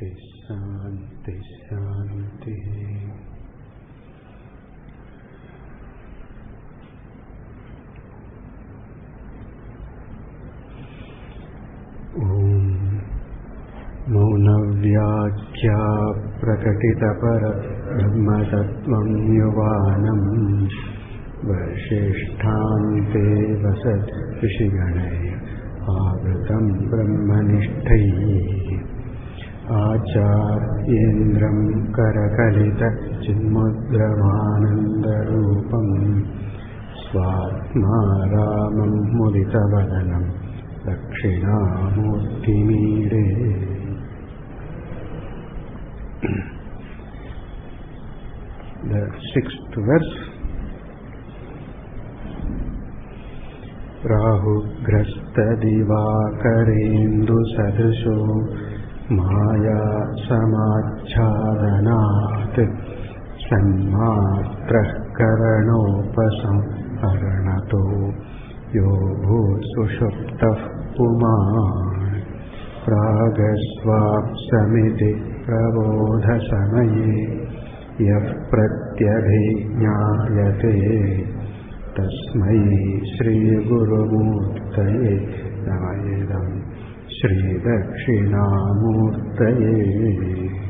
Shanti, Shanti, Shanti. Om Maunavyakhya Prakatitapara Brahmatattvam Yuvanam Vashishtante Vasat Vishiganaya Avritam Brahmanishthai Acharyendram Karakalita Chinmudravanandarupam Swatma Ramam Muditavadanam Dhakshinamurti Mere. The sixth verse. Rahugrasta divakarendu sadrisho Maya samachhadanat Sanmatrah karanopasam aranato Yoho sushuptah puman Pragasvapsamiti prabodha samaye Yah pratyabhinyayate Tasmai Śrī Gurumurtaye Namayedam Śrī Dakṣināmūrti.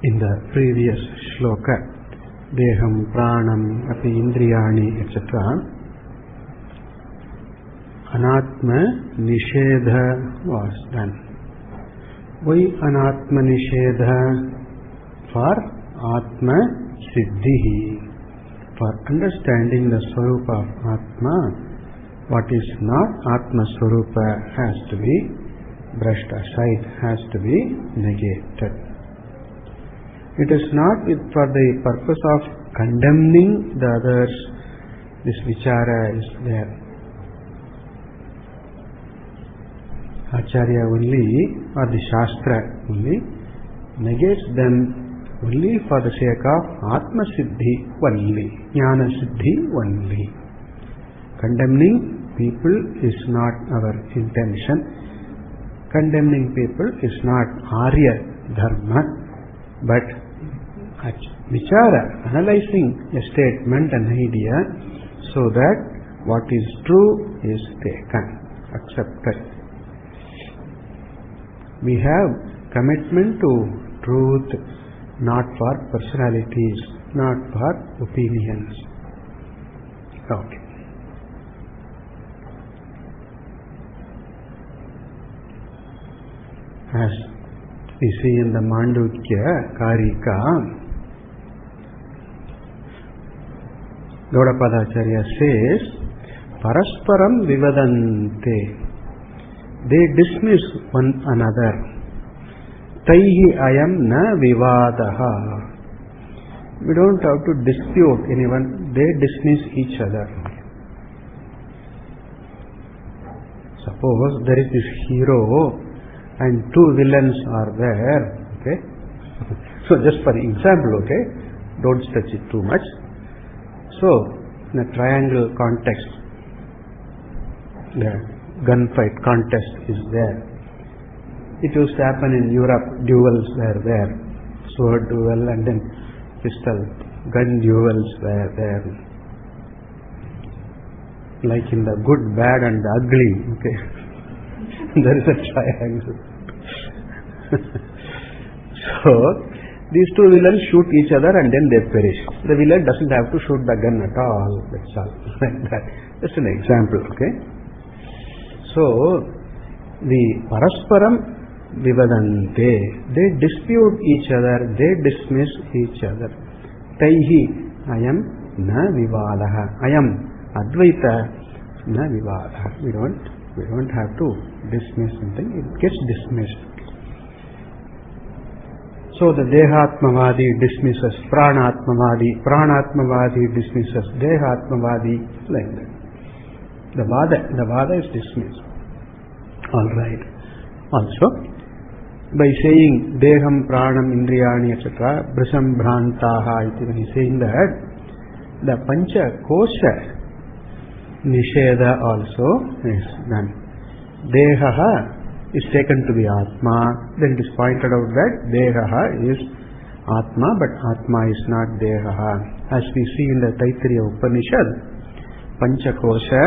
In the previous shloka, Deham, Pranam, Api Indriyani, etc., Anatma Nishedha was done. Why Anatma Nishedha? For Atma Siddhi. For understanding the Swarupa of Atma, what is not Atma Swarupa has to be brushed aside, has to be negated. It is not for the purpose of condemning the others. This vichara is there. Acharya only, or the Shastra only, negates them only for the sake of Atma Siddhi only, Jnana Siddhi only. Condemning people is not our intention. Condemning people is not Arya Dharma, but vichara, analyzing a statement, an idea, so that what is true is taken, accepted. We have commitment to truth, not for personalities, not for opinions. Okay. As we see in the Mandukya Karika, Gaudapadacharya says, Parasparam Vivadante. They dismiss one another. Taihi ayam na vivadaha. We don't have to dispute anyone. They dismiss each other. Suppose there is this hero and two villains are there. Okay. So just for example, okay, don't stretch it too much. So, in a triangle context, the gunfight contest is there. It used to happen in Europe, duels were there, sword duel and then pistol, gun duels were there. Like in the good, bad and the ugly, okay, there is a triangle. So, these two villains shoot each other and then they perish. The villain doesn't have to shoot the gun at all. That's all. Like that. Just an example, okay? So, the Parasparam Vivadante, they dispute each other, they dismiss each other. Taihi ayam na vivadaha. Ayam Advaita na vivadaha. We don't have to dismiss something, it gets dismissed. So the Dehatmavadi dismisses Pranatmavadi, Pranatmavadi dismisses Dehatmavadi, like that. The Vada is dismissed. Alright. Also, by saying Deham, Pranam, Indriyani, etc., Brisham, Bhrantaha, when he is saying that, the Pancha Kosha Nisheda also is done. Dehaha is taken to be Atma, then it is pointed out that Dehaha is Atma, but Atma is not Dehaha. As we see in the Taittiriya Upanishad, Panchakosha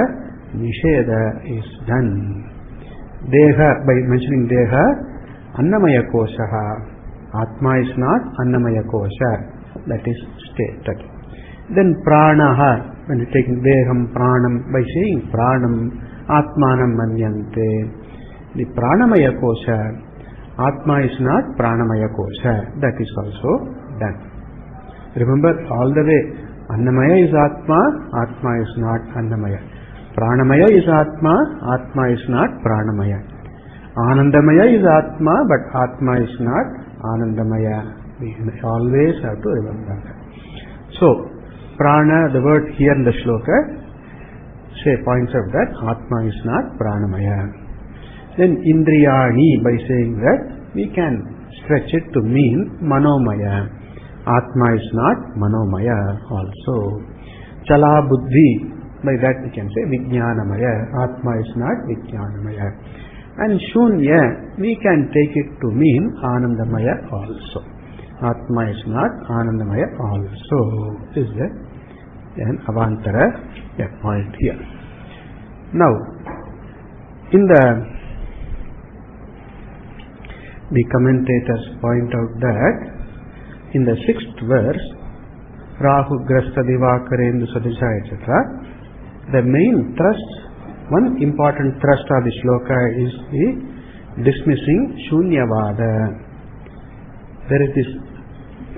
Nisheda is done. Deha, by mentioning Deha, Annamaya Koshaha. Atma is not Annamaya Kosha. That is stated. Then Pranaha, when you take Deham, Pranam, by saying Pranam, Atmanam Manyante. The Pranamaya Kosha, Atma is not Pranamaya Kosha. That is also done. Remember all the way, Annamaya is Atma, Atma is not Annamaya. Pranamaya is Atma, Atma is not Pranamaya. Anandamaya is Atma, but Atma is not Anandamaya. We always have to remember that. So, Prana, the word here in the shloka, points out that Atma is not Pranamaya. Then Indriyani, by saying that, we can stretch it to mean Manomaya. Atma is not Manomaya also. Chala Buddhi, by that we can say Vijnanamaya. Atma is not Vijnanamaya. And Shunya, we can take it to mean Anandamaya also. Atma is not Anandamaya also. This is an Avantara point here. Now, in the commentators point out that in the 6th verse, Rahu Grasta Divakarendu Sadisha, etc., the main thrust, one important thrust of the shloka is the dismissing Shunyavada. There is this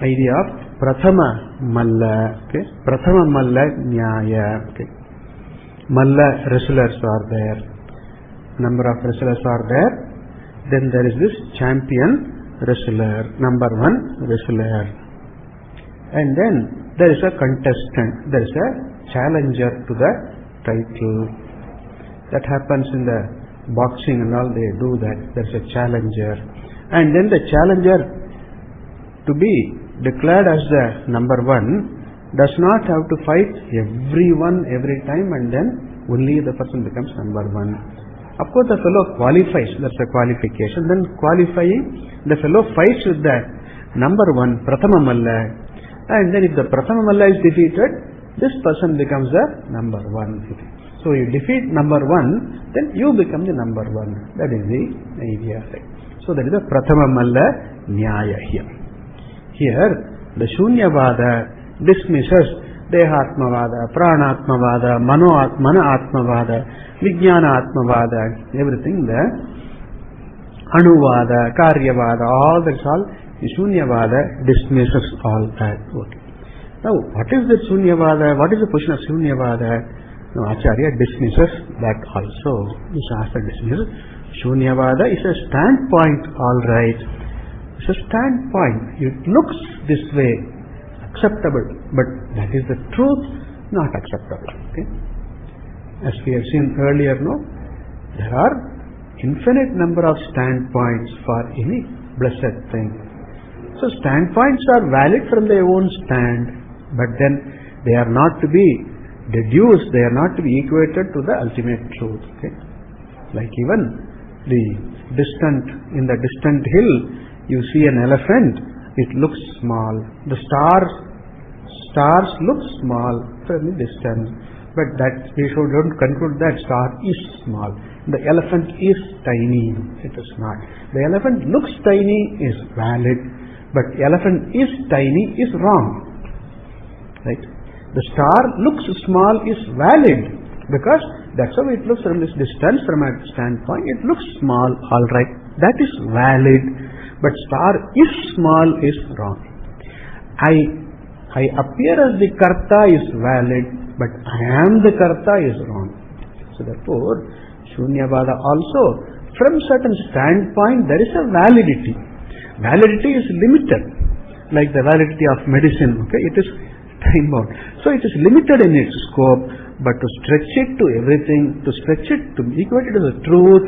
idea of Prathama Malla, okay? Prathama Malla Nyaya, okay? Malla wrestlers are there, number of wrestlers are there. Then there is this champion wrestler, number 1 wrestler. And then there is a contestant, there is a challenger to the title. That happens in the boxing and all, they do that. There is a challenger. And then the challenger to be declared as the number 1 does not have to fight everyone every time and then only the person becomes number 1. Of course, the fellow qualifies, that's a qualification. Then qualifying, the fellow fights with the number 1, Prathama Malla. And then if the Prathama Malla is defeated, this person becomes the number 1. So you defeat number 1, then you become the number 1. That is the idea. So that is the Prathama Malla Nyaya here. Here, the Shunyavada dismisses Dehatmavada, Pranatmavada, Mana Atmavada, Vijnana Atmavada, everything there. Anuvada, Karyavada, all that's all. The Shunyavada dismisses all that. Okay. Now, what is the Shunyavada? What is the position of Shunyavada? Now, Acharya dismisses that also. The Shastra dismisses. Shunyavada is a standpoint, alright. It's a standpoint. It looks this way. Acceptable, but that is the truth, not acceptable. Okay? As we have seen earlier, there are infinite number of standpoints for any blessed thing. So standpoints are valid from their own stand, but then they are not to be deduced, they are not to be equated to the ultimate truth. Okay? Like even in the distant hill, you see an elephant. It looks small. The stars look small from the distance, but that we don't conclude that star is small. The elephant is tiny. It is not. The elephant looks tiny is valid, but elephant is tiny is wrong. Right? The star looks small is valid because that's how it looks from this distance. From a standpoint, it looks small. All right, that is valid. But star is small is wrong. I appear as the Karta is valid, but I am the Karta is wrong. So therefore, Shunyavada also, from certain standpoint, there is a validity. validity is limited, like the validity of medicine. Okay, it is time bound. So it is limited in its scope, but to stretch it to everything, to stretch it to equate it to the truth,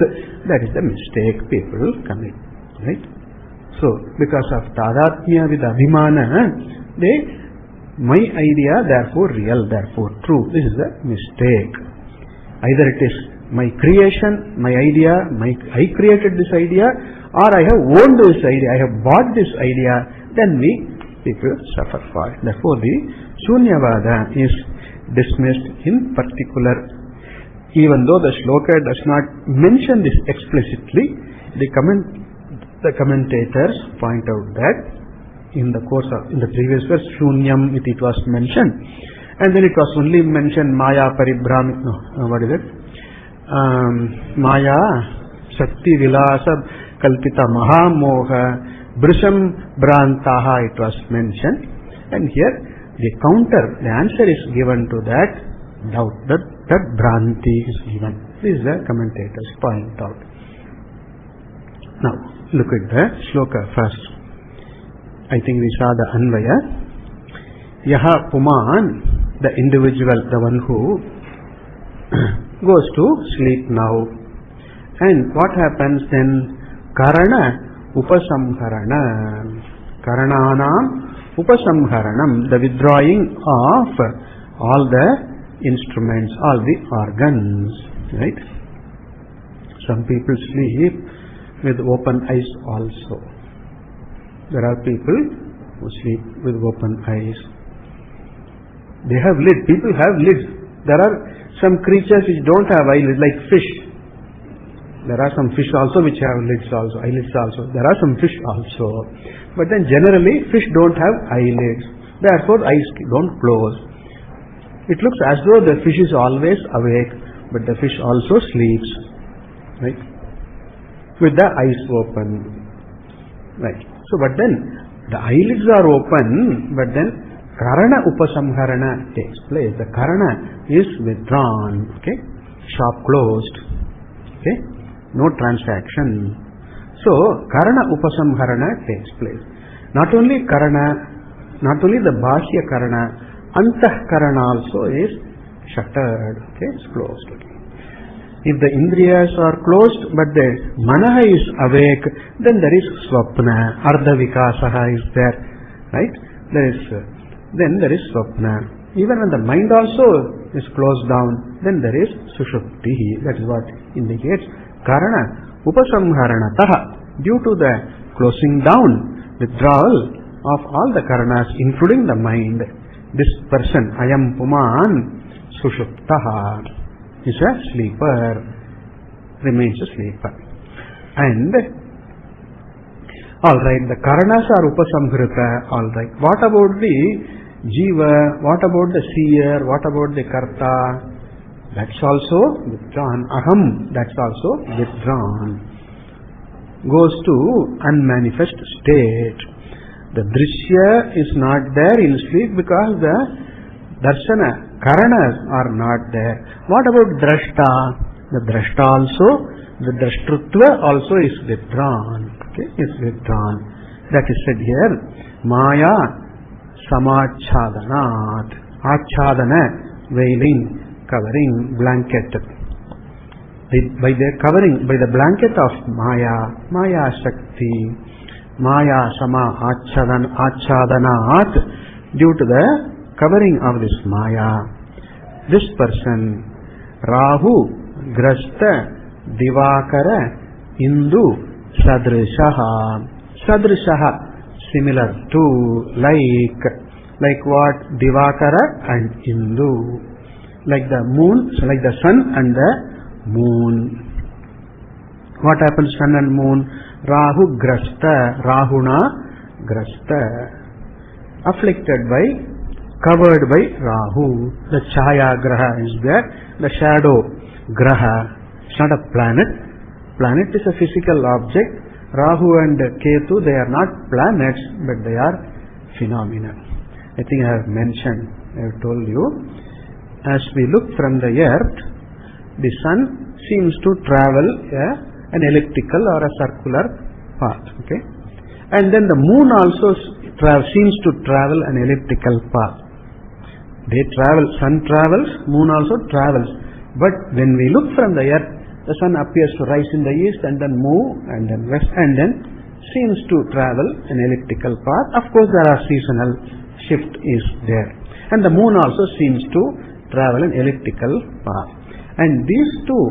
that is the mistake people commit. Right? So because of tadatmya with abhimana, my idea therefore real, therefore true. This is a mistake. Either it is my creation, my idea, I created this idea, or I have owned this idea, I have bought this idea, then people suffer for it. Therefore the Shunyavada is dismissed in particular. Even though the shloka does not mention this explicitly, the commentators point out that in the previous verse, Shunyam it was mentioned, and then it was only mentioned Maya Paribhramit. No, what is it? Maya Shakti Vilasa Kalpita Mahamoha Brisham Brantaha, it was mentioned, and here the counter, the answer is given to that doubt, that Bhranti is given. This is the commentators point out. Now look at the shloka first. I think we saw the Anvaya. Yaha Puman, the individual, the one who goes to sleep now. And what happens then? Karana Upasamharana. Karananam Upasamharanam, the withdrawing of all the instruments, all the organs. Right? Some people sleep with open eyes also. There are people who sleep with open eyes. They have lids. People have lids. There are some creatures which don't have eyelids, like fish. There are some fish also which have lids also, eyelids also. There are some fish also. But then generally fish don't have eyelids. Therefore eyes don't close. It looks as though the fish is always awake, but the fish also sleeps. Right? With the eyes open. Right. So but then the eyelids are open, but then Karana Upasamharana takes place. The Karana is withdrawn. Okay? Shop closed. Okay? No transaction. So Karana Upasamharana takes place. Not only Karana, not only the Bhashya Karana, Antah Karana also is shuttered. Okay? It's closed. Okay? If the Indriyas are closed, but the Manaha is awake, then there is Swapna, Ardha Vikasaha is there. Right? Then there is Swapna. Even when the mind also is closed down, then there is Sushupti. That is what indicates Karana Upasamharanataha. Due to the closing down, withdrawal of all the Karanas, including the mind, this person, Ayam Puman Sushuptaha, is a sleeper, remains a sleeper. And alright, the Karanas are Upasamhrita, alright. What about the Jiva? What about the seer? What about the Karta? That's also withdrawn. Aham, that's also withdrawn. Goes to unmanifest state. The Drishya is not there in sleep because the Darshana, Karanas are not there. What about Drashta? The Drashta also, the Drashtrutva also is withdrawn. Okay, is withdrawn. That is said here. Maya Samachhadanat. Achhadana, veiling, covering, blanket. By the covering, by the blanket of Maya Shakti, Maya Sama Achhadanat, due to the covering of this Maya, this person, Rahu, Grasta, Divakara, Indu, Sadrishaha. Sadrishaha, similar to, like what? Divakara and Indu. Like the moon, like the sun and the moon. What happens sun and moon? Rahu Grasta, Rahuna Grasta. Afflicted by, covered by Rahu. The Chaya Graha is there. The shadow Graha. It's not a planet. Planet is a physical object. Rahu and Ketu, they are not planets, but they are phenomena. I think I have mentioned, I have told you. As we look from the earth, the sun seems to travel an elliptical or a circular path. Okay? And then the moon also seems to travel an elliptical path. They travel, sun travels, moon also travels. But when we look from the earth, the sun appears to rise in the east and then move and then west and then seems to travel an elliptical path. Of course, there are seasonal shift is there. And the moon also seems to travel an elliptical path. And these two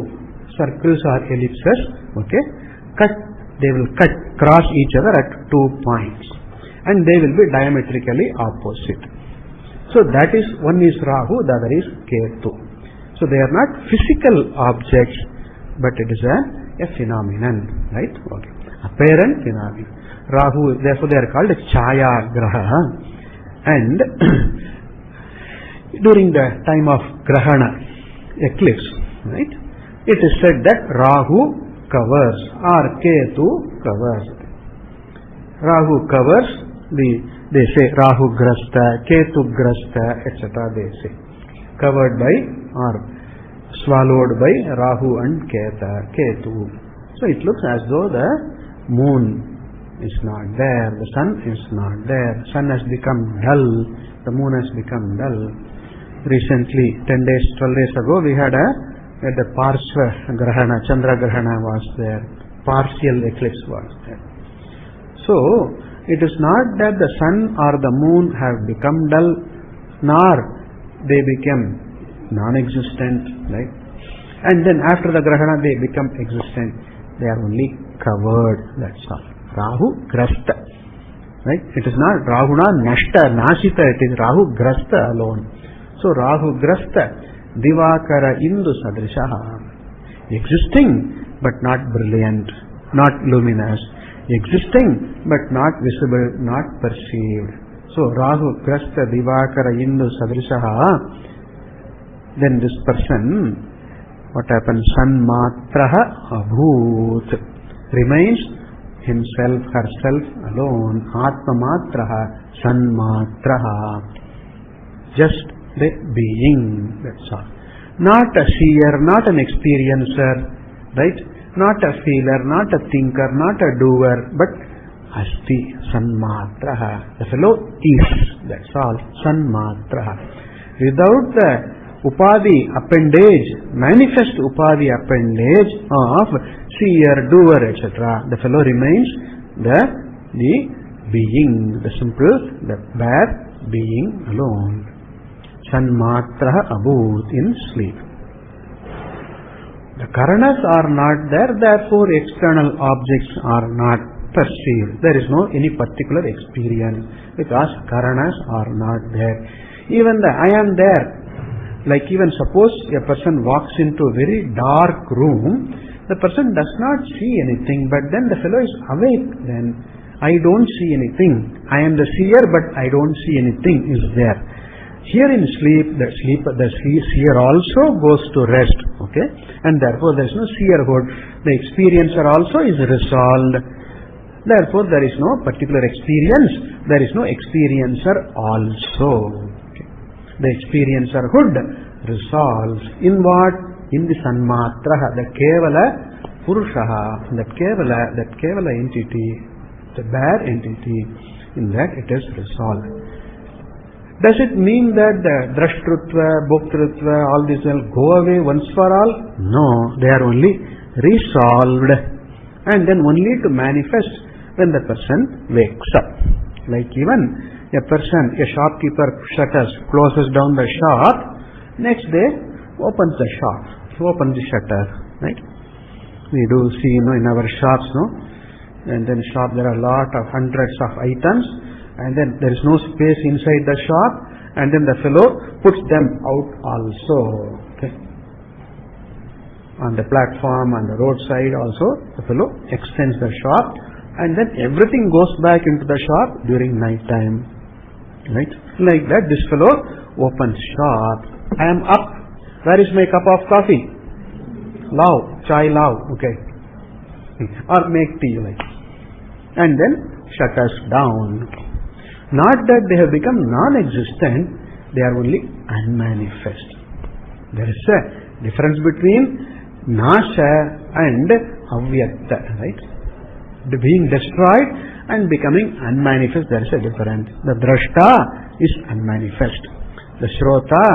circles or ellipses, okay, they will cross each other at 2 points. And they will be diametrically opposite. So that is, one is Rahu, the other is Ketu. So they are not physical objects, but it is a phenomenon, right? Okay. Apparent phenomenon. Rahu, therefore they are called Chaya Graha. And during the time of Grahana, eclipse, right? It is said that Rahu covers or Ketu covers. Rahu covers they say Rahu Grasta, Ketu Grasta, etc. They say covered by or swallowed by Rahu and Ketu. So it looks as though the moon is not there, the sun is not there, sun has become dull, the moon has become dull. Recently, 10 days, 12 days ago, we had the Parsva Grahana, Chandra Grahana was there, partial eclipse was there. So, it is not that the sun or the moon have become dull, nor they become non-existent, right? And then after the Grahana they become existent. They are only covered, that's all. Rahu Grasta, right? It is not Rahuna Nashta, Nashita, it is Rahu Grasta alone. So Rahu Grasta, Divakara Indu Sadrishaha, existing but not brilliant, not luminous, existing but not visible, not perceived. So Rahu Grasta Divakara Indu Sadrishaha, then this person, what happens? Sanmatraha Abhut, remains himself, herself alone. Atmamatraha Sanmatraha, just the being, that's all. Not a seer, not an experiencer, right? Not a feeler, not a thinker, not a doer, but Asti Sanmatraha. The fellow is, that's all. Sanmatraha. Without the Upadhi appendage, manifest Upadhi appendage of seer, doer, etc., the fellow remains the being, the simple, the bare being alone. Sanmatraha Abhut, in sleep. The karanas are not there, therefore external objects are not perceived. There is no any particular experience because karanas are not there. Even the I am there. Like even suppose a person walks into a very dark room, the person does not see anything, but then the fellow is awake, then I don't see anything. I am the seer, but I don't see anything is there. Here in sleep, the seer also goes to rest, okay? And therefore there is no seerhood. The experiencer also is resolved. Therefore there is no particular experience. There is no experiencer also. The experiencerhood resolves in what? In the Sanmatraha, the Kevala Purushaha, that Kevala entity, the bare entity, in that it is resolved. Does it mean that the Drashtrutva, Bhoktrutva, all these will go away once for all? No, they are only resolved and then only to manifest when the person wakes up. Like even a person, a shopkeeper closes down the shop, next day opens the shop, opens the shutter, right? We do see, in our shops, and then shop there are a lot of hundreds of items, and then there is no space inside the shop, and then the fellow puts them out also, okay? On the platform, on the roadside also, the fellow extends the shop, and then everything goes back into the shop during night time. Right? Like that, this fellow opens shop. I am up. Where is my cup of coffee? Lao, chai lao, okay. Or make tea, like. And then shutters down. Not that they have become non-existent, they are only unmanifest. There is a difference between Nasha and Avyakta, right? The being destroyed and becoming unmanifest, there is a difference. The drashta is unmanifest. The shrota,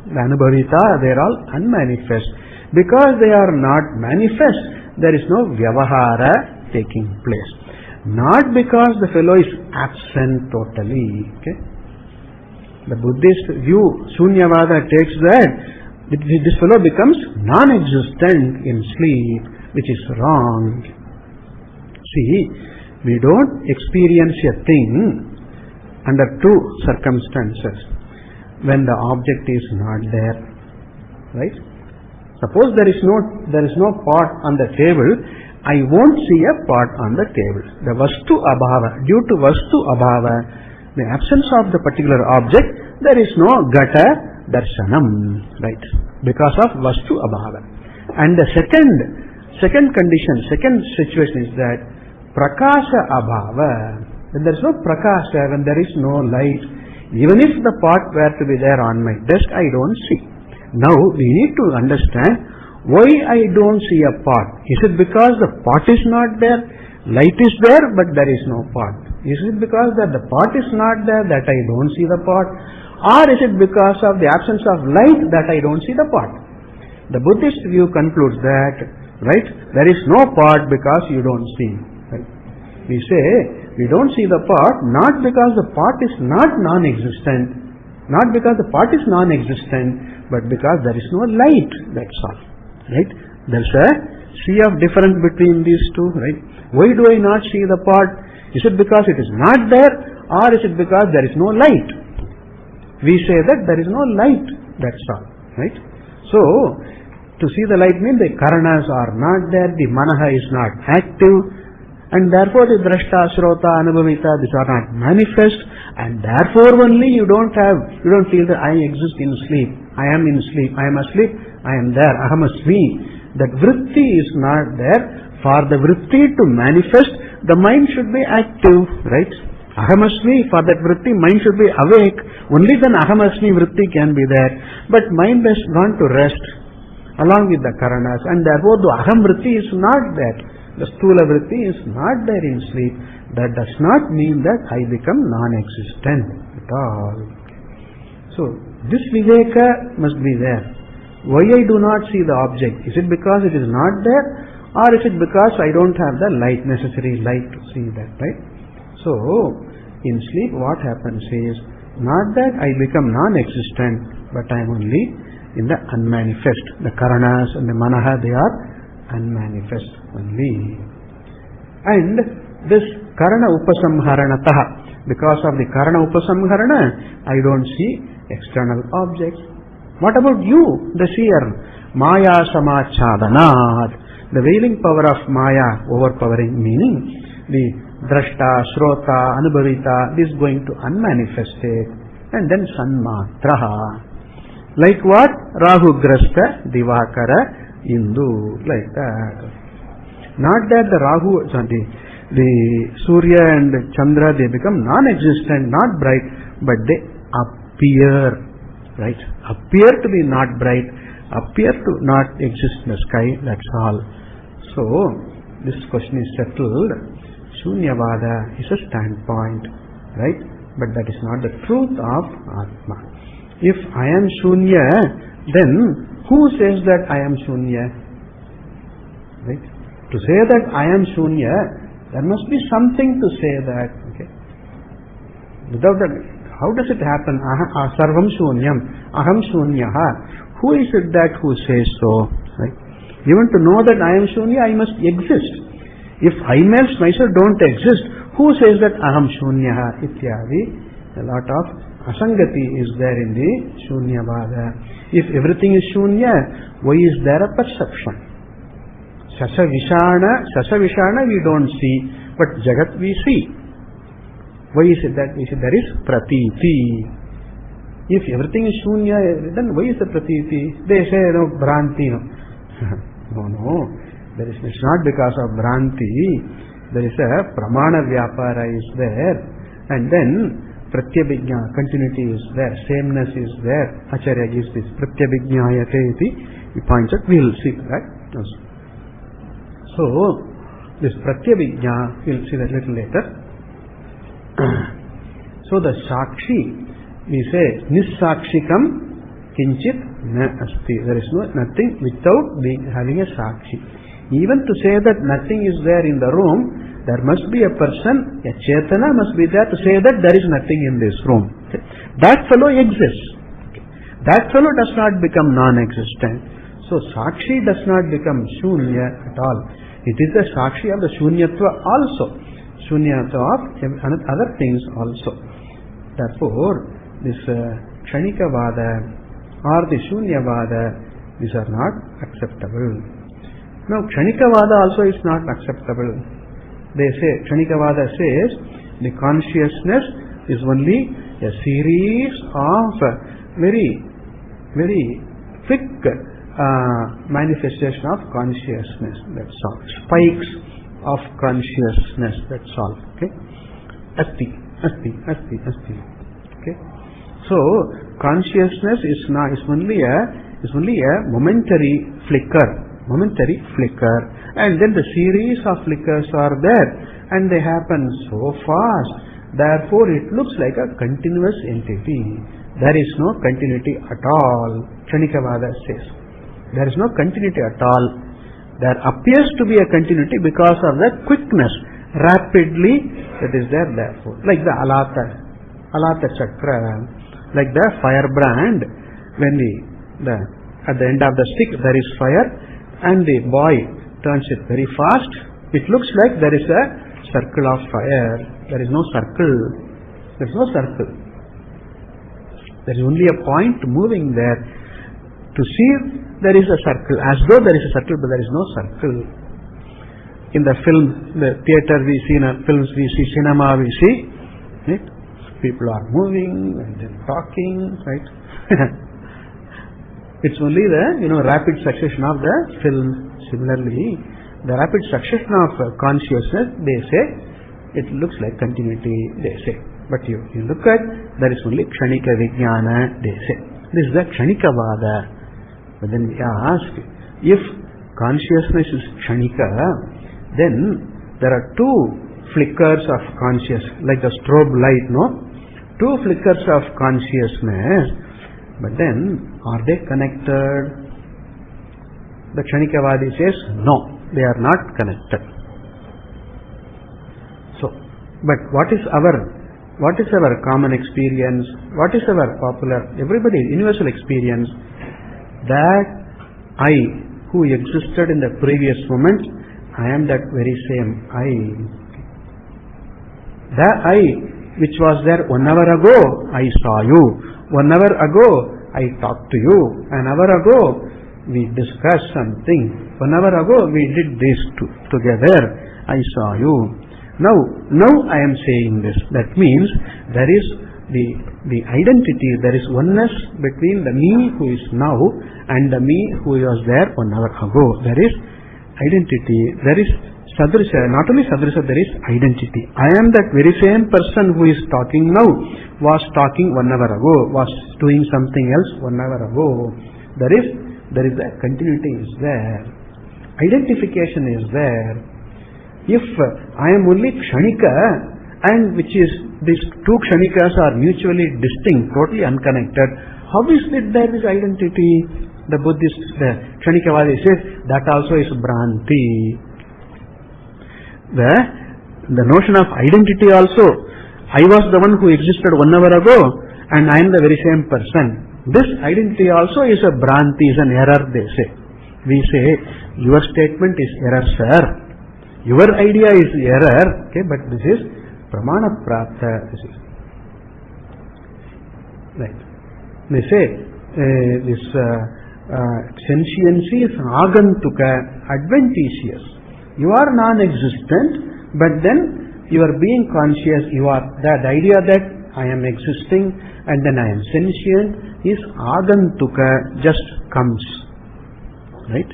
the anubhavita, they are all unmanifest. Because they are not manifest, there is no vyavahara taking place. Not because the fellow is absent totally. Okay? The Buddhist view, Shunyavada, takes that this fellow becomes non-existent in sleep, which is wrong. See, we don't experience a thing under two circumstances. When the object is not there, right? Suppose there is no pot on the table, I won't see a pot on the table. The vastu abhava, due to vastu abhava, the absence of the particular object, there is no gata darshanam, right? Because of vastu abhava. And the second condition, second situation is that prakasha abhava. When there is no prakasha, when there is no light, even if the pot were to be there on my desk, I don't see. Now we need to understand why I don't see a pot. Is it because the pot is not there? Light is there, but there is no pot. Is it because that the pot is not there that I don't see the pot? Or is it because of the absence of light that I don't see the pot? The Buddhist view concludes that, right, there is no pot because you don't see. Right? We say we don't see the pot not because the pot is not non-existent, not because the pot is non-existent, but because there is no light. That's all. Right? There's a sea of difference between these two. Right? Why do I not see the pot? Is it because it is not there, or is it because there is no light? We say that there is no light. That's all. Right? So, to see the light means the karanas are not there, the manaha is not active, and therefore the drashta, shrota, anubhavita, these are not manifest, and therefore only you don't feel that I exist in sleep. I am in sleep. I am asleep. I am there. Aham asmi. That vritti is not there. For the vritti to manifest, the mind should be active, right? Aham asmi, for that vritti, mind should be awake. Only then aham asmi vritti can be there. But mind has gone to rest along with the karanas, and therefore the aham vritti is not there. The stula vritti is not there in sleep. That does not mean that I become non-existent at all. So, this viveka must be there. Why I do not see the object? Is it because it is not there, or is it because I don't have the light, necessary light to see that, right? So, in sleep what happens is, not that I become non-existent, but I am only in the unmanifest. The karanas and the manaha, they are unmanifest only. And this karana upasamharanataha, because of the karana upasamharana, I don't see external objects. What about you, the seer? Maya samachhadanat. The veiling power of Maya, overpowering, meaning the drashta, shrota, anubhavita, this is going to unmanifest it. And then sanmatraha. Like what? Rahugrasta, Divakara, Indu, like that. Not that the Rahu, the Surya and Chandra, they become non-existent, not bright, but they appear, right? Appear to be not bright, appear to not exist in the sky, that's all. So, this question is settled. Shunyavada is a standpoint, right? But that is not the truth of Atma. If I am Shunya, then who says that I am Shunya? Right? To say that I am Shunya, there must be something to say that. Okay? Without that, how does it happen? Sarvam Shunyam, Aham Shunyaha. Who is it that who says so? Right? Even to know that I am Shunya, I must exist. If I myself don't exist, who says that Aham Shunyaha? Ityadi. A lot of asangati is there in the Shunyavada. If everything is Shunya, why is there a perception? Sasa Vishana we don't see, but Jagat we see. Why is it that we see? There is Pratiti. If everything is Shunya, then why is the Pratiti? They say, no, Bhranti. No. It's not because of Bhranti. There is a Pramana Vyapara is there, and then Pratyabhijna, continuity is there, sameness is there. Acharya gives this Pratyabhijnayate iti. He points out, we will see that. So, this Pratyabhijna, we will see that little later. So the Sakshi, we say Nissakshikam Kinchit Na Asti. There is nothing without having a Sakshi. Even to say that nothing is there in the room, there must be a person, a Chetana must be there to say that there is nothing in this room. Okay. That fellow exists. Okay. That fellow does not become non-existent. So Sakshi does not become Shunya at all. It is the Sakshi of the Shunyatva also. Shunyatva of other things also. Therefore, this Kshanika Vada or the Shunya Vada, these are not acceptable. Now, Kshanika Vada also is not acceptable. They say, Kshanika Vada says, the consciousness is only a series of very, very quick manifestation of consciousness, that's all. Spikes of consciousness, that's all. Okay? Asti. Okay? So, consciousness is only a momentary flicker. And then the series of flickers are there, and they happen so fast. Therefore, it looks like a continuous entity. There is no continuity at all. Kshanikavada says there is no continuity at all. There appears to be a continuity because of the quickness, rapidly that is there. Therefore, like the alata chakra, like the firebrand, when at the end of the stick there is fire, and the boy turns it very fast, it looks like there is a circle of fire. There is no circle. There is no circle. There is only a point moving there. To see there is a circle, as though there is a circle, but there is no circle. In the film, the theater we see, in films we see, cinema we see, right? People are moving and then talking, right? It's only the rapid succession of the film. Similarly, the rapid succession of consciousness, they say, it looks like continuity, they say. But you look at, there is only Kshanika Vijnana, they say. This is the Kshanika Vada. But then we ask, if consciousness is Kshanika, then there are two flickers of consciousness, like the strobe light, no? Two flickers of consciousness. But then, are they connected? The Kshanikavadi says, no, they are not connected. So, but what is our common experience? What is our popular, universal experience? That I, who existed in the previous moment, I am that very same I. The I, which was there 1 hour ago, I saw you. 1 hour ago, I talked to you. An hour ago, we discussed something. 1 hour ago, we did this together. I saw you. Now I am saying this. That means there is the identity, there is oneness between the me who is now and the me who was there 1 hour ago. There is identity. There is sadrisha. Not only sadrisha, there is identity. I am that very same person who is talking now, was talking 1 hour ago, was doing something else 1 hour ago. There is a continuity is there. Identification is there. If I am only Kshanika, and which is these two Kshanikas are mutually distinct, totally unconnected, how is it there is identity? The Buddhist, the Kshanikavadi says that also is Bhranti. The notion of identity also, I was the one who existed 1 hour ago and I am the very same person. This identity also is a Bhranti, is an error, they say. We say, your statement is error, sir. Your idea is error, okay, but this is Pramana Prapta. This is right. They say, this sentiency is agantuka, adventitious. You are non-existent, but then you are being conscious. You are that idea that I am existing and then I am sentient is agantuka, just comes. Right?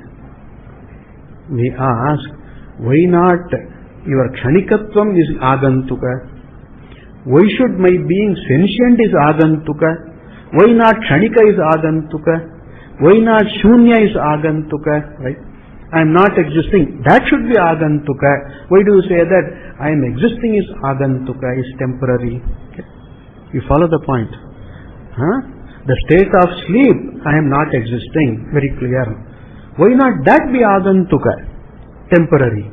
We ask, why not your kshanikatvam is agantuka? Why should my being sentient is agantuka? Why not kshanika is agantuka? Why not shunya is agantuka? Right? I am not existing. That should be agantuka. Why do you say that I am existing is agantuka, is temporary? Okay. You follow the point? The state of sleep, I am not existing. Very clear. Why not that be agantuka? Temporary.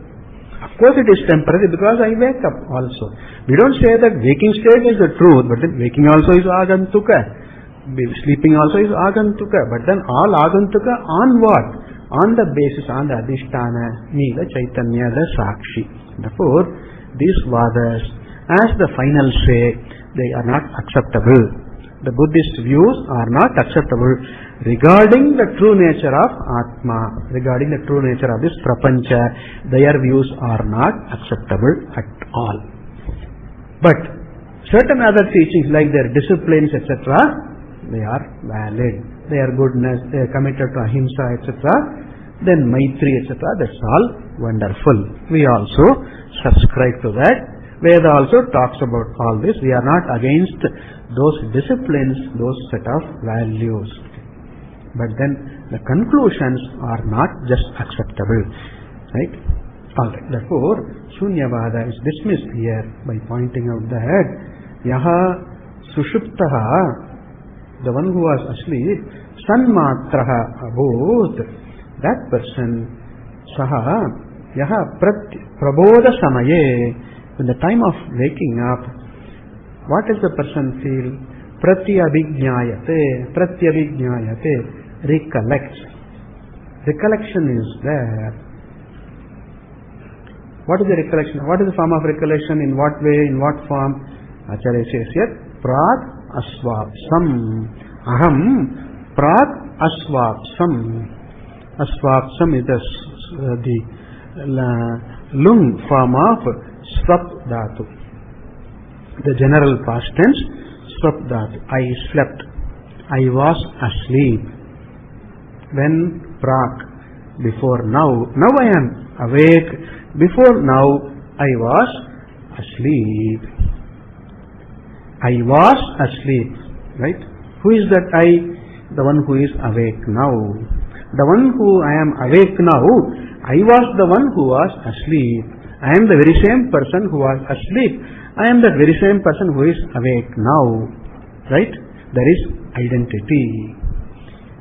Of course it is temporary because I wake up also. We don't say that waking state is the truth, but then waking also is agantuka. Sleeping also is agantuka. But then all agantuka on what? On the basis, on the adhisthana, Nila Chaitanya, the Sakshi. Therefore, these vadas, as the final say, they are not acceptable. The Buddhist views are not acceptable regarding the true nature of Atma, regarding the true nature of this Prapancha. Their views are not acceptable at all. But certain other teachings like their disciplines, etc., they are valid. Their goodness, they are committed to ahimsa, etc., then Maitri, etc., that's all wonderful. We also subscribe to that. Veda also talks about all this. We are not against those disciplines, those set of values. But then the conclusions are not just acceptable. Right? Alright. Therefore, Shunyavada is dismissed here by pointing out that Yaha Sushuptaha, the one who was asleep, Sanmatraha Abhut, that person, Saha, Yaha Prabodha Samaye, in the time of waking up, what does the person feel? Pratyabhignayate, recollects. Recollection is there. What is the recollection? What is the form of recollection? In what way? In what form? Acharya says here, Prad Asvapsam. Aham Prad Asvapsam. Asvapsam is the lung form of Swap Dhatu. The general past tense, Swap Dhatu. I slept. I was asleep. When Prak, before now. Now I am awake. Before now I was asleep. I was asleep. Right? Who is that I? The one who is awake now. The one who I am awake now, I was the one who was asleep. I am the very same person who was asleep. I am the very same person who is awake now. Right? There is identity.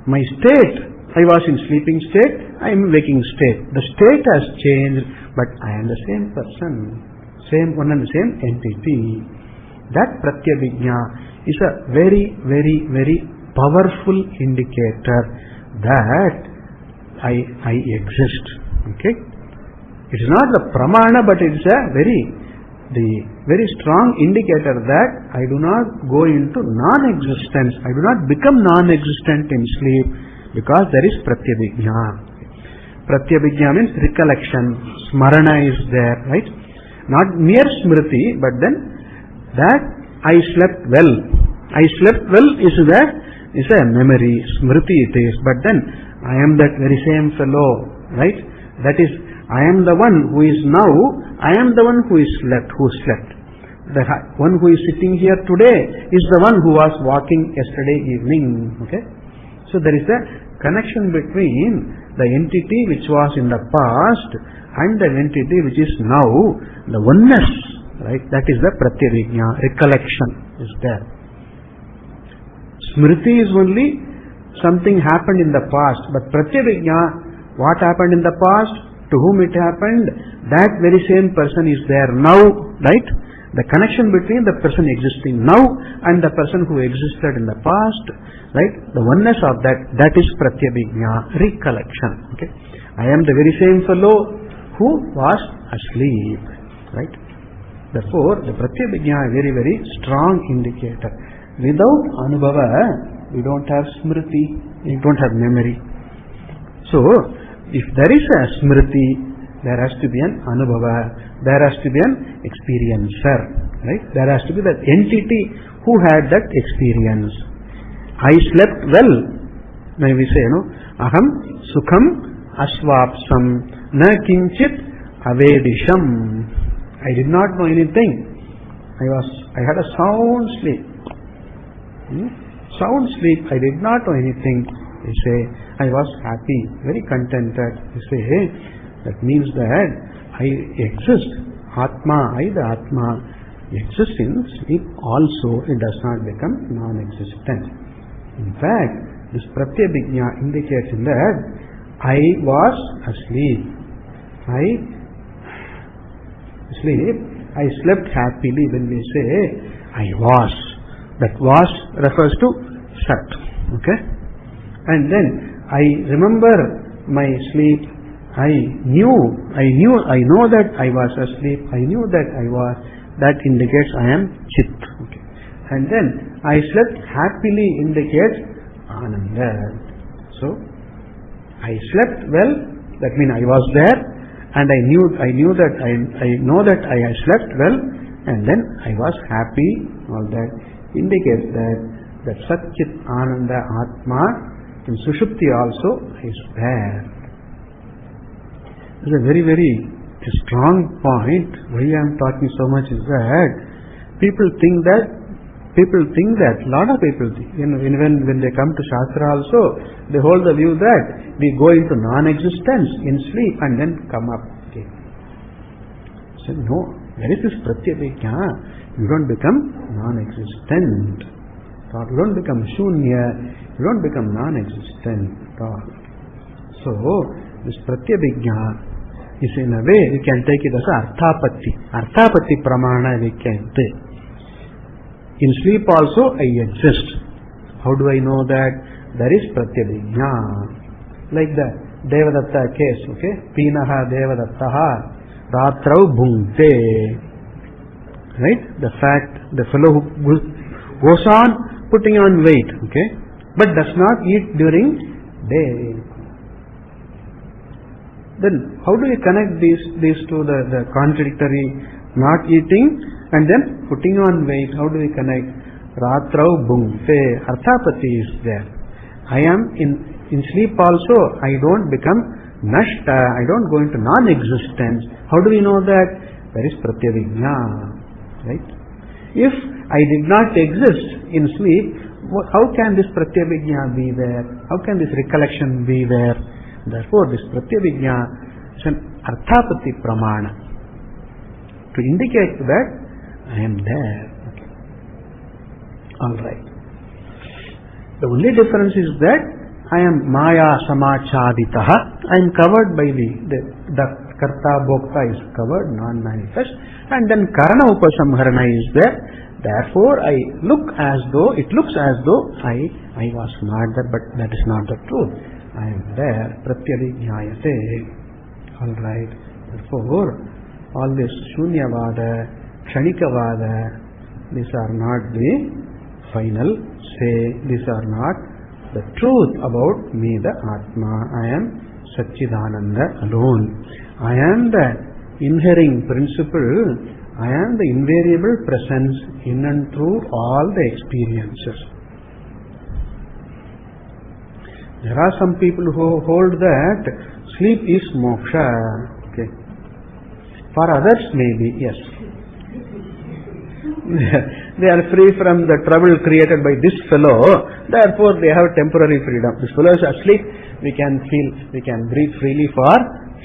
My state, I was in sleeping state, I am in waking state. The state has changed, but I am the same person. Same one and the same entity. That Pratyabhijna is a very, very, very powerful indicator that I exist. Okay? It is not the pramana, but it is a very strong indicator that I do not go into non-existence. I do not become non-existent in sleep because there is pratyabhijna. Pratyabhijna means recollection. Smarana is there, right? Not mere smriti, but then that I slept well. I slept well is a memory. Smriti it is. But then I am that very same fellow, right? That is, I am the one who is now, I am the one who slept. The one who is sitting here today is the one who was walking yesterday evening. Okay? So there is a connection between the entity which was in the past and the entity which is now, the oneness, right? That is the pratyabhijna, recollection is there. Smriti is only something happened in the past, but pratyabhijna, what happened in the past, to whom it happened, that very same person is there now, right? The connection between the person existing now and the person who existed in the past, right? The oneness of that is pratyabhijna, recollection. Okay? I am the very same fellow who was asleep, right? Therefore, the pratyabhijna is a very, very strong indicator. Without anubhava, we don't have smriti, we don't have memory. So, if there is a smriti, there has to be an anubhava, there has to be an experiencer, right? There has to be that entity who had that experience. I slept well. Now we say, aham sukham asvapsam na kinchit avedisham. I did not know anything. I had a sound sleep. Sound sleep, I did not know anything. They say, I was happy, very contented. They say, that means that I exist. Atma, I the Atma, exists in sleep also. It does not become non-existent. In fact, this Pratyabhijna indicates in that I was asleep. I slept happily. When we say I was, that was refers to Sat. Okay? And then I remember my sleep. I know that I was asleep. I knew that I was. That indicates I am Chit. Okay. And then I slept happily indicates Ananda. So I slept well. That means I was there, and I know that I slept well, and then I was happy. All that indicates that Sat Chit Ananda Atma in Sushupti also is there. This is a very, very strong point. Why I am talking so much is that people think that a lot of people think, when they come to Shastra also, they hold the view that we go into non-existence in sleep and then come up again. So no, where is this Pratyabhijna? You don't become non-existent. You don't become Shunya. You don't become non-existent at all. So this Pratyabhijna is, in a way, we can take it as Arthapatti. Arthapatti Pramana we can take. In sleep also I exist. How do I know that? There is Pratyabhijna. Like the Devadatta case, okay? Pinaha Devadattaha Ratrau Bhungte. Right? The fact, the fellow who goes on putting on weight, okay? But does not eat during day. Then how do you connect these two, the contradictory, not eating and then putting on weight? How do we connect? Ratrau Bhungte, Arthapati is there. I am in sleep also, I don't become Nashta, I don't go into non-existence. How do we know that? There is Pratyabhijna, right? If I did not exist in sleep, how can this Pratyabhijna be there? How can this recollection be there? Therefore, this Pratyabhijna is an Arthapati Pramana to indicate that I am there. Okay. Alright. The only difference is that I am Maya Samachaditaha. I am covered by the Karta Bhokta is covered, non-manifest, and then Karana Upasamharana is there. Therefore, it looks as though I was not there, but that is not the truth. I am there, Pratyabhijnayate. Alright. Therefore, all this Shunyavada, Kshanikavada, these are not the final say, these are not the truth about me, the Atma. I am Satchidananda alone. I am the inhering principle, I am the invariable presence in and through all the experiences. There are some people who hold that sleep is moksha. Okay. For others, maybe, yes. They are free from the trouble created by this fellow, therefore they have temporary freedom. This fellow is asleep, we can breathe freely for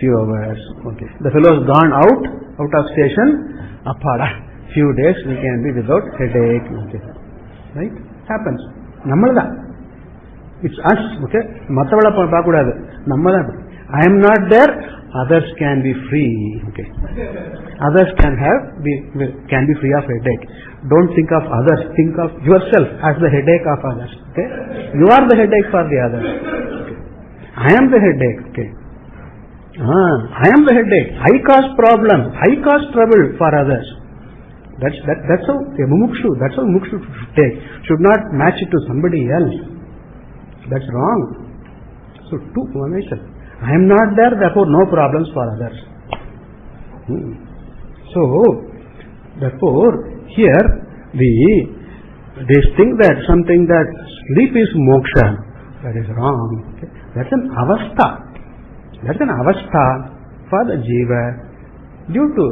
few hours. Okay. The fellow has gone out of station, apada, few days we can be without headache. Okay. Right? Happens. Nammalda. It's us, okay? Mathavala paakudadu. Nammala. I am not there, others can be free. Okay. Others can be free of headache. Don't think of others, think of yourself as the headache of others. Okay? You are the headache for the others. Okay. I am the headache. Okay. I am the headache. I cause problem. I cause trouble for others. That's how a mumukshu. That's how mumukshu should take. Should not match it to somebody else. That's wrong. So, I am not there, therefore no problems for others. So, therefore, here they think that something that sleep is moksha. That is wrong. Okay? That's an avastha. That's an avastha for the jiva due to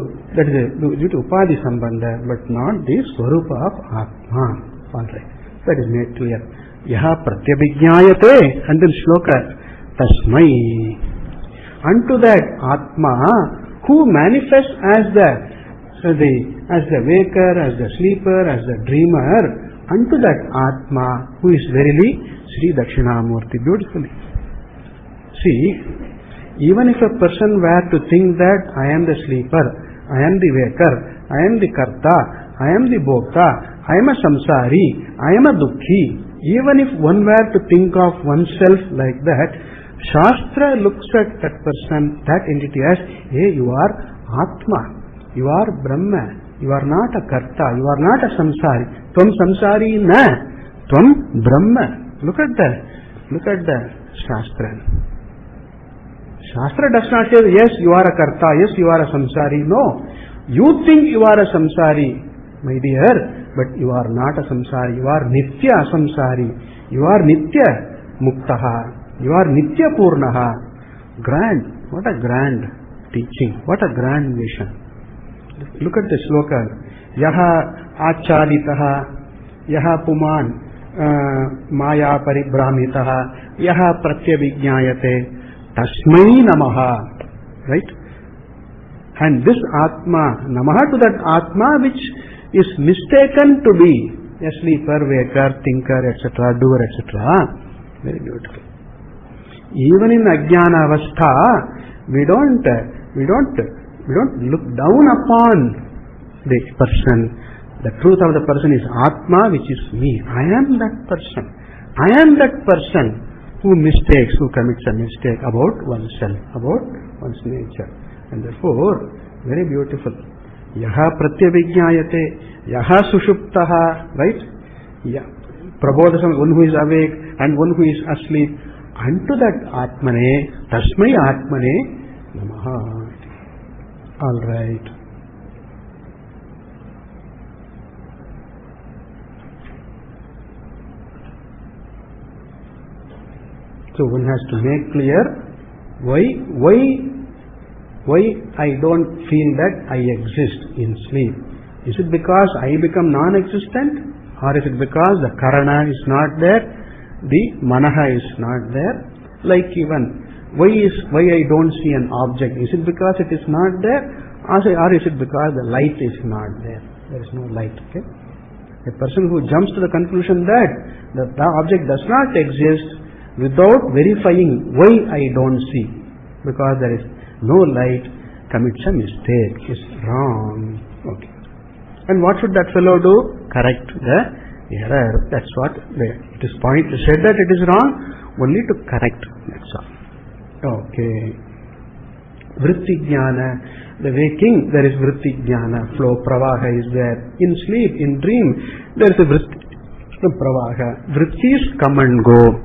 upadi sambandha, but not the swarupa of Atma. Alright. That is made clear. Yaha pratyabhignayate, and then shloka, tasmai. Unto that Atma, who manifests as the waker, as the sleeper, as the dreamer, unto that Atma, who is verily Śrī Dakṣināmūrti. Beautifully. See, even if a person were to think that I am the sleeper, I am the waker, I am the karta, I am the bhokta, I am a samsari, I am a dukhi, even if one were to think of oneself like that, Shastra looks at that person, that entity as, hey, you are Atma, you are Brahma, you are not a karta, you are not a samsari. Tvam samsari na, tvam Brahma. Look at the Shastra. Shastra does not say, yes, you are a karta, yes, you are a samsari. No. You think you are a samsari, my dear, but you are not a samsari. You are nitya samsari. You are nitya muktaha. You are nitya purnaha. Grand. What a grand teaching. What a grand vision. Look at the sloka. Yaha achaditaha, yaha puman maya paribrahmitaha, yaha pratyabhignayate, tasmai namaha. Right? And this Atma, namaha to that Atma which is mistaken to be a sleeper, waker, thinker, etc., doer, etc. Very beautiful. Even in Ajnana Avastha, we don't look down upon the person. The truth of the person is Atma, which is me. I am that person. I am that person who commits a mistake about oneself, about one's nature. And therefore, very beautiful. Yaha pratyabhignayate, yaha sushuptaha, right? Prabodhasam, one who is awake and one who is asleep. Unto that Atmane, tasmai Atmane namaha. All right. So one has to make clear why I don't feel that I exist in sleep. Is it because I become non-existent, or is it because the karana is not there? The manaha is not there. Like even, why I don't see an object? Is it because it is not there? Or is it because the light is not there? There is no light. Okay? A person who jumps to the conclusion that the object does not exist without verifying why I don't see, because there is no light, commits a mistake, is wrong. Okay. And what should that fellow do? Correct the error. That's what it is said that it is wrong, only to correct. That's all. Okay. Vritti jnana. The waking, there is vritti jnana. Flow, pravaha is there. In sleep, in dream, there is a vritti pravaha. Vrittis come and go.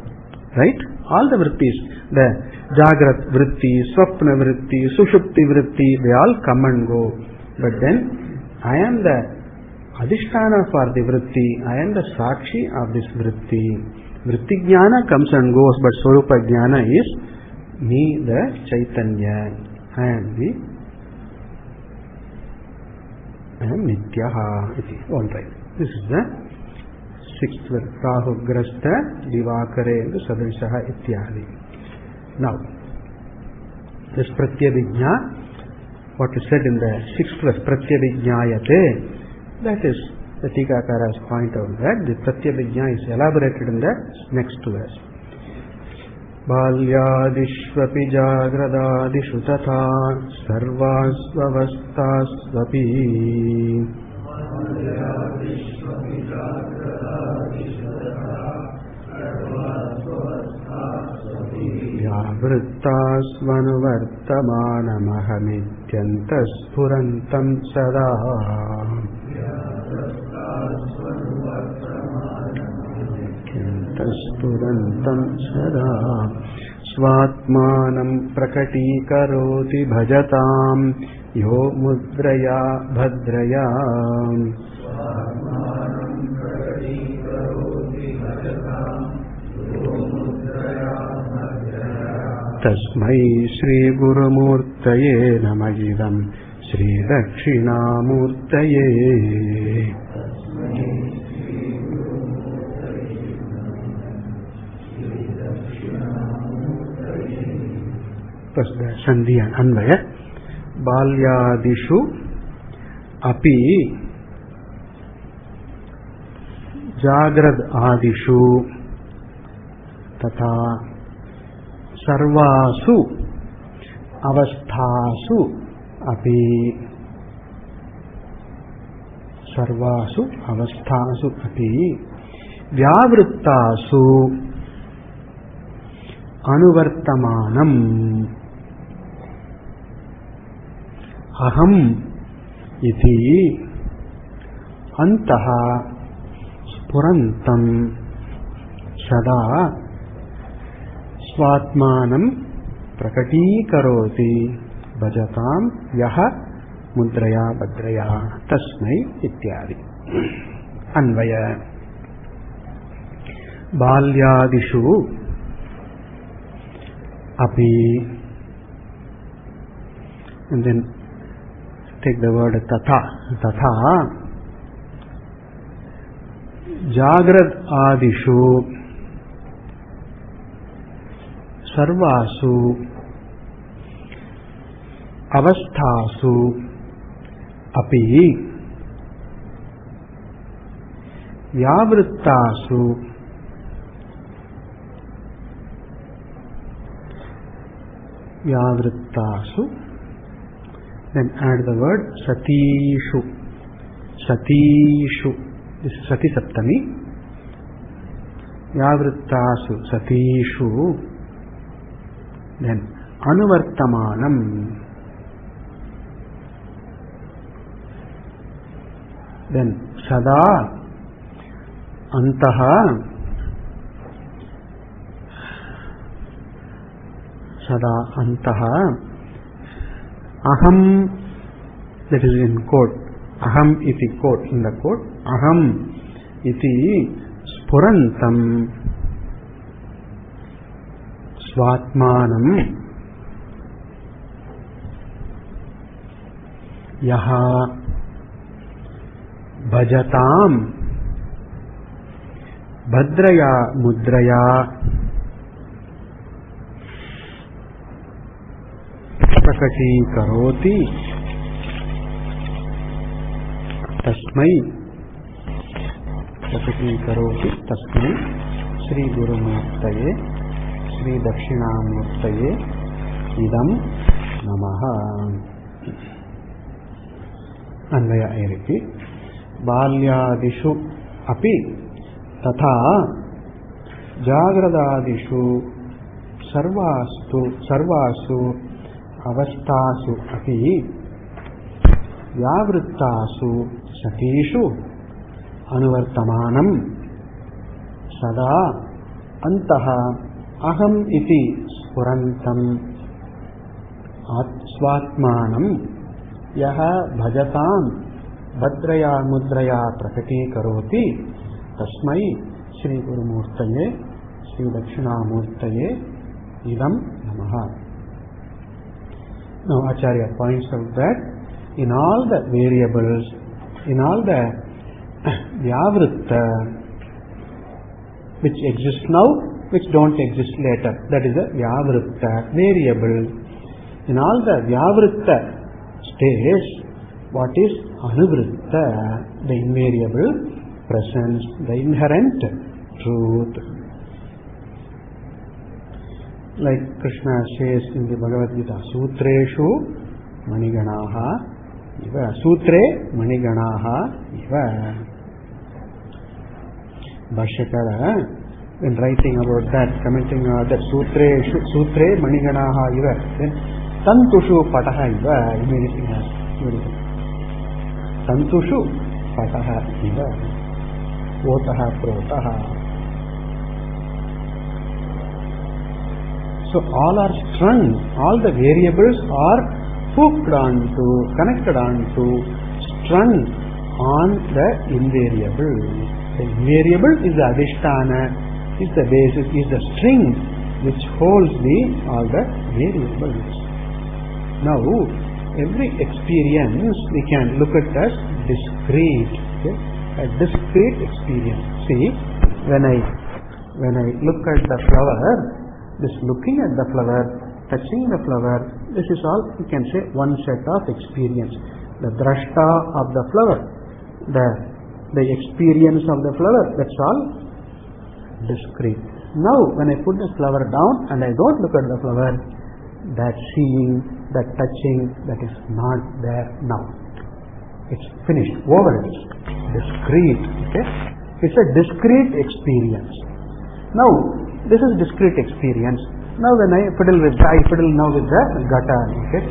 Right? All the vrittis. The jagrat vritti, swapna vritti, sushupti vritti, they all come and go. But then, I am the adhisthana for the vritti, I am the sakshi of this vritti. Vritti jnana comes and goes, but swarupa jnana is me, the Chaitanya. I am nityaha. All right. This is the 6th verse. Rahu grasta divakare sadrishaha ityadi. Now, this pratyabhijna, what is said in the 6th verse, pratyabhijnayate, that is, the Tikakaras point out that the pratyabhijna is elaborated in the next verse. Balyadishvapi jagradadishu tatha sarvasvavastasvapi vyavrittasvanuvartamanamahamityanta sphurantam sada. Spurantam sada svatmanam prakatīkaroti bhajatam yo mudraya bhadraya tasmai Śrī Gurumurtaye namayidam Śrī Dakṣināmūrtaye. first the Sandhi and Anvaya. Balyadishu api Jagrad adishu tata sarvasu avasthasu api sarvasu avasthasu api vyavrittasu anuvartamanam aham iti antaha spurantam sada swatmanam prakatīkaroti bhajatam yaha mudraya bhadraya tasmai ityadi. Anvaya. Balyadishu api, and then take the word tatha. Tatha Jagrad adishu sarvasu avasthasu api vyavrittasu then add the word satishu. This is Sati Saptami. Vyavrittasu satishu. Then anuvartamanam. Then sada antaha. Sada antaha. Aham, that is in quote. Aham iti quote, in the quote. Aham iti spurantam swatmanam yaha bhajatam bhadraya mudraya prakatīkaroti tasmai Śrī Gurumurtaye Śrī Dakṣināmūrtaye idam namaha. Anvaya I repeat. Balyadishu api tatha jagradadishu sarvasu avasthasu api vyavrittasu satishu anuvartamanam sada antaha aham iti spurantam swatmanam yaha bhajatam bhadraya mudraya prakatīkaroti tasmai Śrī Gurumurtaye Śrī Dakṣināmūrtaye idam namaha. Now Acharya points out that in all the variables, in all the vyavritta which exist now, which don't exist later, that is a vyavritta variable. In all the vyavritta states, what is anuvritta? The invariable presence, the inherent truth. Like Krishna says in the Bhagavad Gita, Sutreshu Maniganaha Iva. Sutre Maniganaha Iva. Bhashyakara, when writing about that, commenting on that Sutre Maniganaha Iva, then Tantushu Pataha Iva, immediately has Tantushu Pataha Iva, Votaha Protaha. So all are strung, all the variables are hooked onto, connected onto, strung on the invariable. The invariable is the adhisthana, is the basis, is the string which holds all the variables. Now, every experience we can look at as discrete, okay? A discrete experience. See, when I look at the flower, this looking at the flower touching the flower. This is all, you can say, one set of experience. The drashta of the flower, the experience of the flower, that's all discrete. Now, when I put the flower down and I don't look at the flower, that seeing, that touching, that is not there now. It's finished, over. It is discrete. Okay? It's a discrete experience. Now, this is discrete experience. Now, when I fiddle now with the gata. Okay?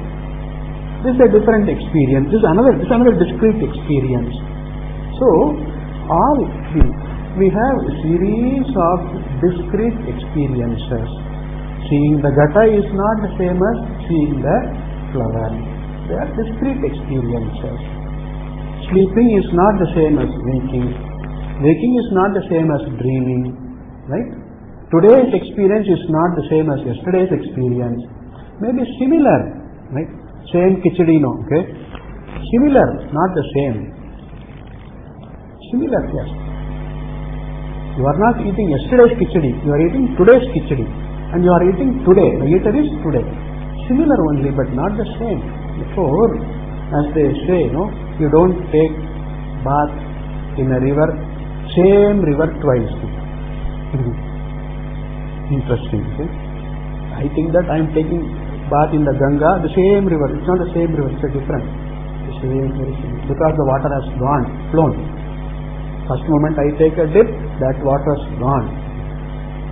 This is a different experience. This is another discrete experience. So, we have a series of discrete experiences. Seeing the gata is not the same as seeing the flower. They are discrete experiences. Sleeping is not the same as waking. Waking is not the same as dreaming. Right? Today's experience is not the same as yesterday's experience. Maybe similar. Right? Same khichdi, no? Okay? Similar, not the same. Similar, yes. You are not eating yesterday's khichdi. You are eating today's khichdi. And you are eating today. The eater is today. Similar only, but not the same. Therefore, as they say, you don't take bath in a river, same river twice. Interesting. Okay? I think that I am taking bath in the Ganga, the same river. It's not the same river, it's a different. The same, very similar. Because the water has flown. First moment I take a dip, that water has gone.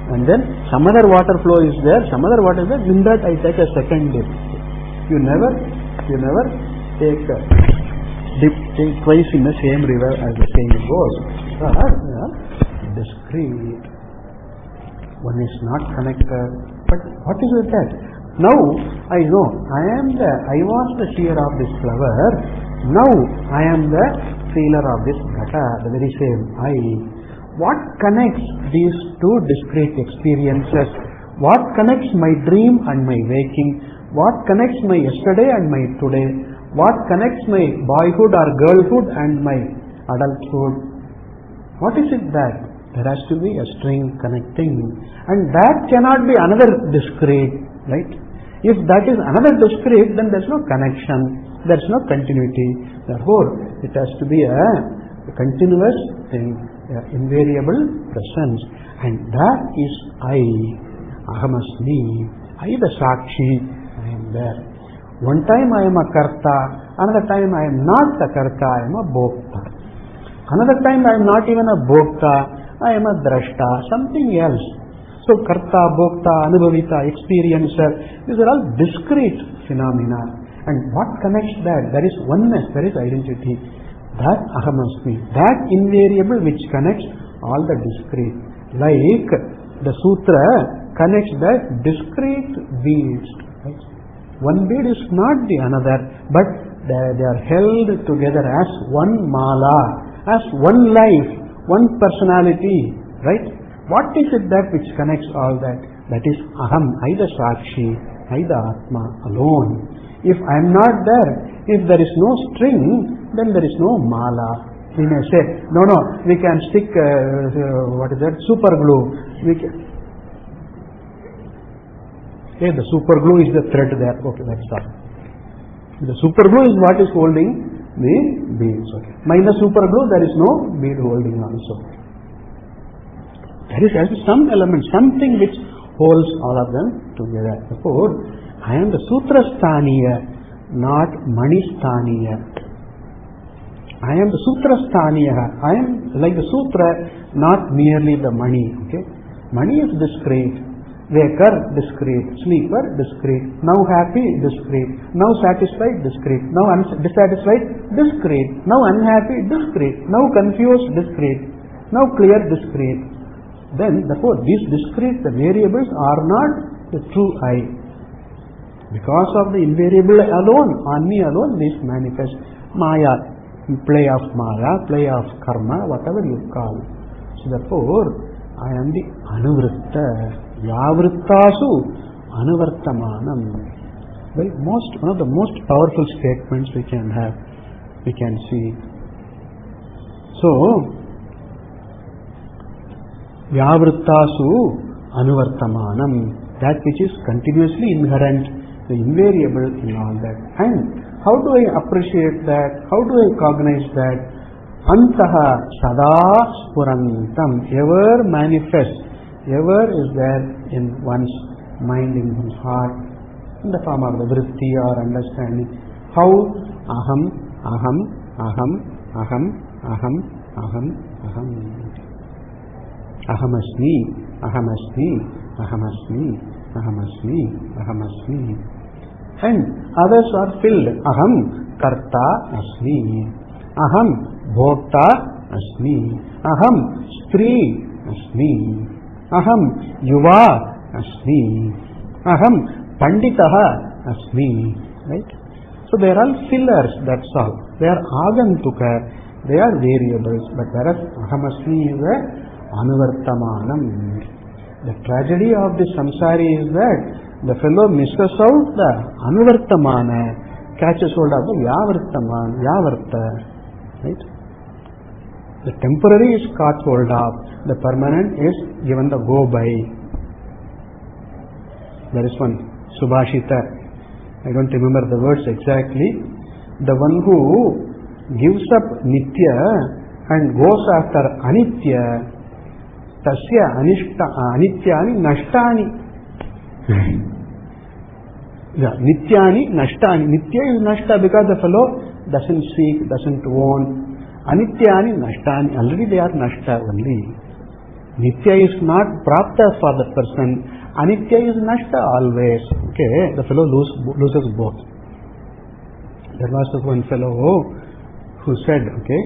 And then some other water flow is there, some other water is there, in that I take a second dip. You never take a dip twice in the same river as the saying goes. Discrete. One is not connected. But what is with that? Now I know I was the seer of this flower. Now I am the feeler of this gata, the very same I. What connects these two discrete experiences? What connects my dream and my waking? What connects my yesterday and my today? What connects my boyhood or girlhood and my adulthood? What is it that? There has to be a string connecting, and that cannot be another discrete, right? If that is another discrete, then there is no connection, there is no continuity. Therefore, it has to be a continuous thing, invariable presence, and that is I, Ahamasmi, I the Sakshi, I am there. One time I am a Karta, another time I am not a Karta, I am a Bhokta. Another time I am not even a Bhokta, I am a Drashta, something else. So Karta, Bhokta, Anubhavita, Experiencer, these are all discrete phenomena. And what connects that? There is oneness, there is identity. That Ahamasmi, that invariable which connects all the discrete. Like the sutra connects the discrete beads. Right? One bead is not the another, but they are held together as one mala, as one life, one personality. Right? What is it that which connects all that? That is Aham, I the Sakshi, I the Atma alone. If I am not there, if there is no string, then there is no mala. We may say, no, we can stick, super glue. The super glue is the thread there. Okay, that's all. The super glue is what is holding the beads. Okay. Minus super glue, there is no bead holding also. There is some element, something which holds all of them together. Therefore, I am the Sutra Sthaniya, not Mani Sthaniya. I am the Sutra Sthaniya. I am like the Sutra, not merely the Mani. Okay? Mani is discrete. Waker, discrete. Sleeper, discrete. Now happy, discrete. Now satisfied, discrete. Now dissatisfied, discrete. Now unhappy, discrete. Now confused, discrete. Now clear, discrete. Then, therefore, these discrete, the variables are not the true I. Because of the invariable alone, on me alone, this manifests. Maya, play of Maya, play of karma, whatever you call. So therefore, I am the Anuvritta. Yavrittasu Anuvartamanam. Well, one of the most powerful statements we can have, we can see. So, Yavrittasu Anuvartamanam. that which is continuously inherent, the invariable in all that. And how do I appreciate that? How do I cognize that? Antaha sada spurantam, ever manifest, ever is there in one's mind, in one's heart, in the form of the vritti or understanding. How? Aham, aham, aham, aham, aham, aham, aham. Ahamasmi, ahamasmi, ahamasmi, ahamasmi, ahamasmi. And others are filled. Aham karta asmi, aham bhokta asmi, aham stri asmi, aham yuva asmi, aham panditaha asmi. Right? So they are all fillers, that's all. They are agantuka, they are variables, but whereas ahamasmi is a anuvartamanam. The tragedy of the samsari is that the fellow misses out the anuvartamana, catches hold of the yavartamana, yavarta. Right? The temporary is caught hold of, the permanent is given the go by. There is one Subhashita, I don't remember the words exactly. The one who gives up nitya and goes after anitya, tasya anityani nashtani. Yeah, nityani nashtani. Nitya is nashta because the fellow doesn't seek, doesn't own. Anityani nashtani, already they are nashta only. Nitya is not prapta for the person. Anitya is nashta always. Okay, the fellow loses both. There was one fellow who said, okay,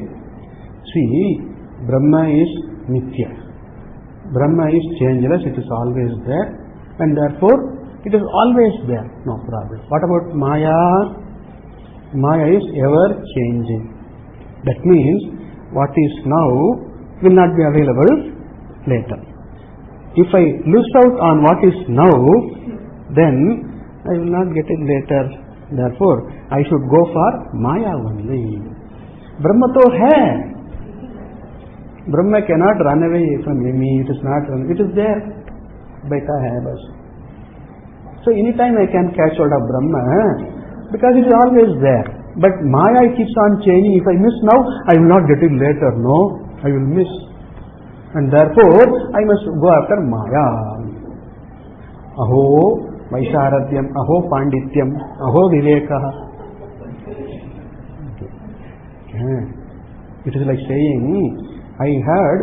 see, Brahma is nitya. Brahma is changeless, it is always there, and therefore it is always there, no problem. What about Maya? Maya is ever changing. That means what is now will not be available later. If I lose out on what is now, then I will not get it later. Therefore, I should go for Maya only. Brahma to hai. Brahma cannot run away from me, it is not run, it is there. Baita hai bas. So anytime I can catch hold of Brahma, because it is always there. But Maya keeps on changing. If I miss now, I will not get it later. No, I will miss. And therefore, I must go after Maya. Aho Vaisharadyam, Aho Pandityam, Aho Vivekaha. Okay. It is like saying, I had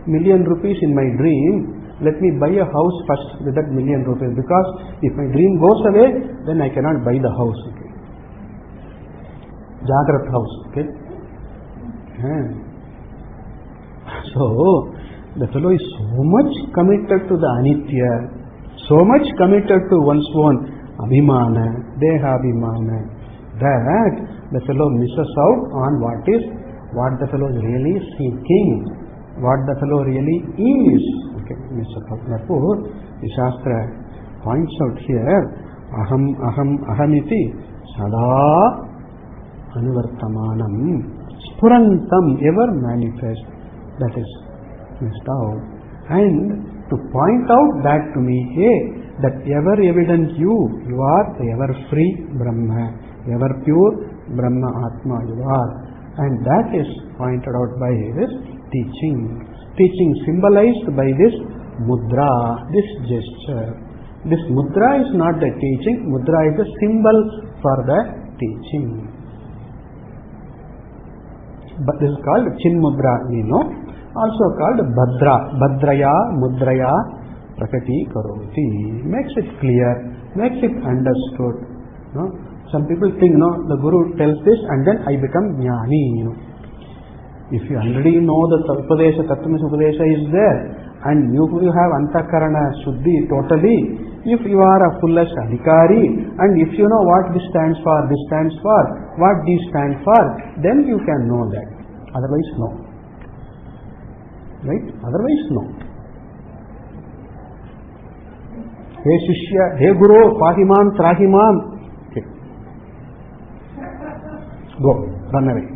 ₹1,000,000 in my dream. Let me buy a house first with that ₹1,000,000, because if my dream goes away, then I cannot buy the house. Okay. Jagrat house. Okay. So the fellow is so much committed to the anitya, so much committed to one's own abhimana, deha abhimana, that the fellow misses out on what the fellow is really seeking, what the fellow really is. Okay, therefore, the Shastra points out here, aham, aham, ahamiti, sada anuvartamanam, spurantam, ever manifest, that is missed out. And to point out that to me, hey, that ever evident you are the ever free Brahma, ever pure Brahma Atma you are. And that is pointed out by this teaching. Teaching symbolized by this mudra, this gesture. This mudra is not the teaching, mudra is a symbol for the teaching. But this is called chin mudra, we know. Also called badra, badraya, mudraya, prakati karoti. Makes it clear, makes it understood. No? Some people think, no, the Guru tells this and then I become jnani. If you already know the Upadesha, Tattvamis Upadesha is there, and you have Antakarana Shuddhi totally, if you are a fullest adhikari, and if you know what this stands for, what these stand for, then you can know that. Otherwise, no. Right? Otherwise, no. Hey Shishya, hey Guru, Pahimam, Trahimam. Okay. Go, run away.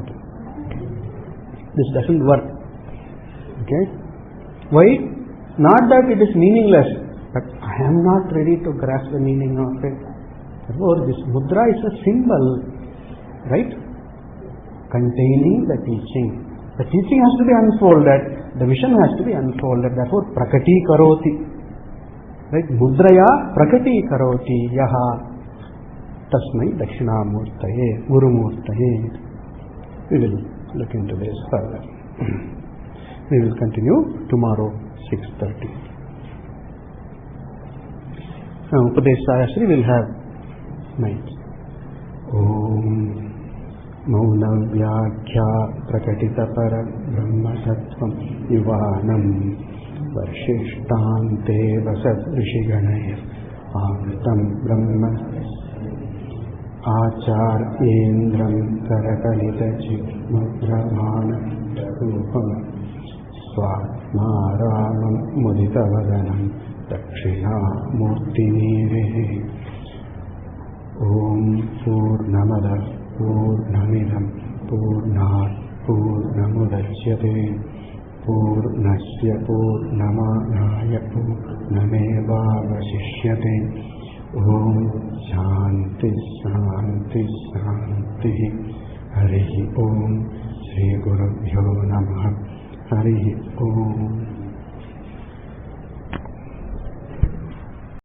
This doesn't work. Okay? Why? Not that it is meaningless. but I am not ready to grasp the meaning of it. Therefore, this mudra is a symbol, right, containing the teaching. The teaching has to be unfolded, the vision has to be unfolded. Therefore, prakati karoti, right? Mudraya prakati karoti yaha tasmai dakshinamurtaye gurumurtaye. We will look into this further. We will continue tomorrow 6:30. Now Upadeshaya Shri will have night. Om Maunam Vyakhya Prakatita Para Brahma Sattvam Yuvanam Varshishthante Vasat Rishiganaya Amritam Brahma Achar Indram Karakalita Chitmudramana Rupam Swatmaramam Muditavadanam Dhakshinamurti Om Purnamada Purnamidam Purnat Purnamudachyate Purnasya Purnamadaya Purnamevavasishyate. Om Shanti Shanti Shanti. Harihi Om. Shri Gurubhyo Namaha. Harihi Om.